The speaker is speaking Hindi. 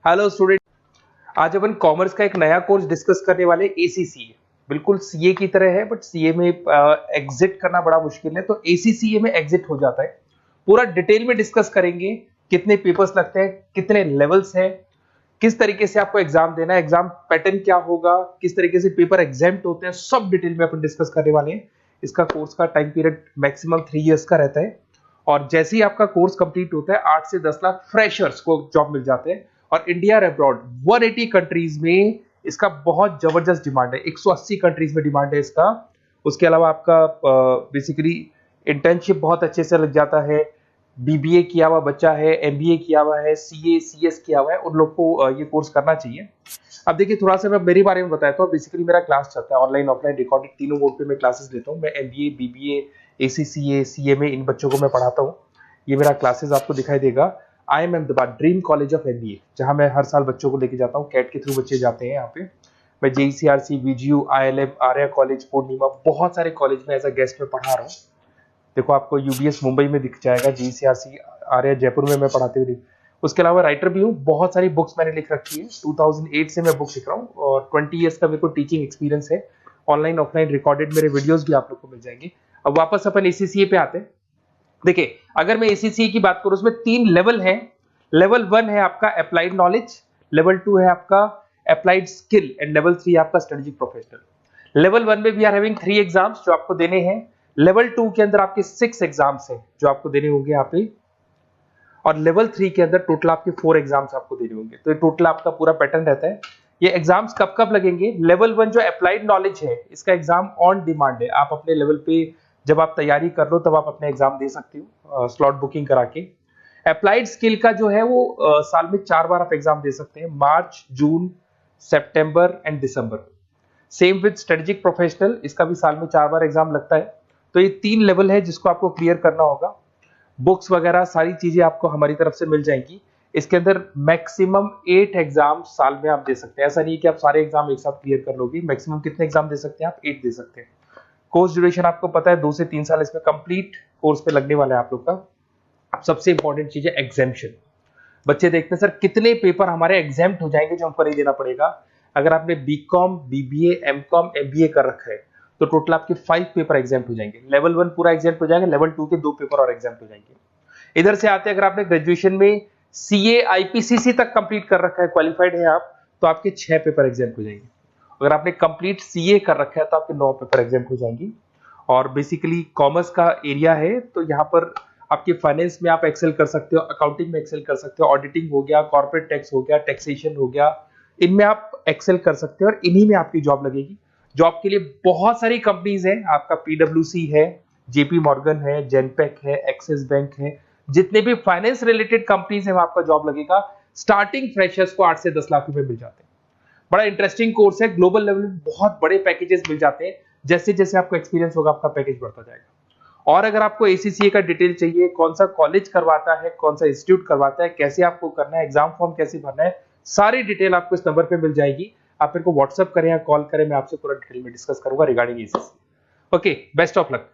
हेलो स्टूडेंट, आज अपन कॉमर्स का एक नया कोर्स डिस्कस करने वाले एसीसीए। बिल्कुल सीए की तरह है बट सीए में एग्जिट करना बड़ा मुश्किल है, तो एसीसीए में एग्जिट हो जाता है। पूरा डिटेल में डिस्कस करेंगे, कितने पेपर्स लगते हैं, कितने लेवल्स हैं, किस तरीके से आपको एग्जाम देना है, एग्जाम पैटर्न क्या होगा, किस तरीके से पेपर एग्जाम्प्ट होते हैं, सब डिटेल में अपन डिस्कस करने वाले हैं। इसका कोर्स का टाइम पीरियड मैक्सिमम 3 इयर्स का रहता है और जैसे ही आपका कोर्स कंप्लीट होता है 8 से 10 लाख फ्रेशर्स को जॉब मिल जाते हैं और इंडिया और अब्रॉड 180 कंट्रीज में इसका बहुत जबरदस्त डिमांड है। 180 कंट्रीज में डिमांड है इसका। उसके अलावा आपका बेसिकली इंटर्नशिप बहुत अच्छे से लग जाता है। बीबीए किया हुआ बच्चा है, एमबीए किया हुआ है, सीए सीएस किया हुआ है, उन लोग को ये कोर्स करना चाहिए। अब देखिए, थोड़ा सा मैं मेरे बारे में बताया तो बेसिकली मेरा क्लास चलता है ऑनलाइन ऑफलाइन रिकॉर्डेड, तीनों मोड पे मैं क्लासेस लेता हूँ। मैं एमबीए, बीबीए, एसीसीए, सीएमए इन बच्चों को मैं पढ़ाता हूँ। ये मेरा क्लासेस आपको दिखाई देगा। I am Ahmedabad dream college of MBA, जहां मैं हर साल बच्चों को लेके जाता हूँ। कैट के थ्रू बच्चे जाते हैं यहाँ पे। मैं जेईसीआरसी, बीजीयू, आईएलएम, आर्या कॉलेज, पूर्णिमा, बहुत सारे कॉलेज में एज अ गेस्ट में पढ़ा रहा हूँ। देखो, आपको यूबीएस मुंबई में दिख जाएगा, जेईसीआरसी आर्या जयपुर में मैं पढ़ाते हुए। उसके अलावा राइटर भी हूँ, बहुत सारी बुक्स मैंने लिख रखी है। 2008 से मैं बुक लिख रहा हूँ और 20 ईयर्स का मेरे को टीचिंग एक्सपीरियंस है। ऑनलाइन ऑफलाइन रिकॉर्डेड मेरे वीडियोस भी आप लोग को मिल जाएंगे। अब वापस अपन एसीसीए पे आते हैं। देखिए, अगर मैं एसीसीए की बात करूं, उसमें 3 लेवल है। लेवल 1 है आपका अप्लाइड नॉलेज, लेवल 2 है आपका अप्लाइड स्किल एंड लेवल 3 है आपका स्ट्रेटेजिक प्रोफेशनल। लेवल 1 में वी आर हैविंग 3 एग्जाम्स जो आपको देने हैं। लेवल 2 के अंदर आपके 6 एग्जाम्स हैं जो आपको देने होंगे यहाँ पे, और लेवल 3 के अंदर टोटल आपके 4 एग्जाम्स आपको देने होंगे। तो ये टोटल आपका पूरा पैटर्न रहता है। ये एग्जाम्स कब कब लगेंगे? लेवल 1 जो अप्लाइड नॉलेज है, इसका एग्जाम ऑन डिमांड है। आप अपने लेवल पे जब आप तैयारी कर लो तब आप अपने एग्जाम दे सकते हो, स्लॉट बुकिंग करा के। अप्लाइड स्किल का जो है वो साल में 4 बार आप एग्जाम दे सकते हैं, मार्च, जून, सितंबर एंड दिसंबर। सेम विद स्ट्रेटेजिक प्रोफेशनल, इसका भी साल में 4 बार एग्जाम लगता है। तो ये 3 लेवल है जिसको आपको क्लियर करना होगा। बुक्स वगैरह सारी चीजें आपको हमारी तरफ से मिल जाएंगी। इसके अंदर मैक्सिमम 8 एग्जाम साल में आप दे सकते हैं। ऐसा नहीं है कि आप सारे एग्जाम एक साथ क्लियर कर लोगे। मैक्सिमम कितने एग्जाम दे सकते हैं आप? 8 दे सकते हैं। कोर्स ड्यूरेशन आपको पता है 2 से 3 साल इसमें कंप्लीट कोर्स पे लगने वाला है आप लोग का। सबसे इंपॉर्टेंट चीज है एग्जाम्शन। बच्चे देखते हैं सर कितने पेपर हमारे एग्जाम्प्ट हो जाएंगे जो हमको नहीं देना पड़ेगा। अगर आपने बीकॉम, बीबीए, एमकॉम, एमबीए कर रखा है तो टोटल आपके 5 पेपर एग्जाम्प्ट हो जाएंगे। लेवल 1 पूरा एग्जाम्प्ट हो जाएगा, लेवल 2 के 2 पेपर और एग्जाम्प्ट हो जाएंगे। इधर से आते हैं, अगर आपने ग्रेजुएशन में सीए आईपीसीसी तक कंप्लीट कर रखा है, क्वालिफाइड है आप, तो आपके 6 पेपर एग्जाम्प्ट हो जाएंगे। अगर आपने कंप्लीट सीए कर रखा है तो आपके 9 पेपर एग्जाम्प्ट हो जाएंगी। और बेसिकली कॉमर्स का एरिया है तो यहाँ पर आपके फाइनेंस में आप एक्सेल कर सकते हो, अकाउंटिंग में एक्सेल कर सकते हो, ऑडिटिंग हो गया, कॉर्पोरेट टैक्स हो गया, टैक्सेशन हो गया, इनमें आप एक्सेल कर सकते हो और इन्हीं में आपकी जॉब लगेगी। जॉब के लिए बहुत सारी कंपनीज है। आपका पीडब्ल्यूसी है, जेपी मॉर्गन है, जेनपेक है, एक्सिस बैंक है, जितने भी फाइनेंस रिलेटेड कंपनीज है वहां आपका जॉब लगेगा। स्टार्टिंग फ्रेशर्स को 8 से 10 लाख रुपए मिल जाते हैं। बड़ा इंटरेस्टिंग कोर्स है। ग्लोबल लेवल में बहुत बड़े पैकेजेस मिल जाते हैं। जैसे जैसे आपको एक्सपीरियंस होगा आपका पैकेज बढ़ता जाएगा। और अगर आपको एसीसीए का डिटेल चाहिए, कौन सा कॉलेज करवाता है, कौन सा इंस्टीट्यूट करवाता है, कैसे आपको करना है, एग्जाम फॉर्म कैसे भरना है, सारी डिटेल आपको इस नंबर पे मिल जाएगी। आप मेरे को व्हाट्सअप करें या कॉल करें, मैं आपसे पूरा डिटेल में डिस्कस करूंगा regarding ACCA. Okay, best of luck.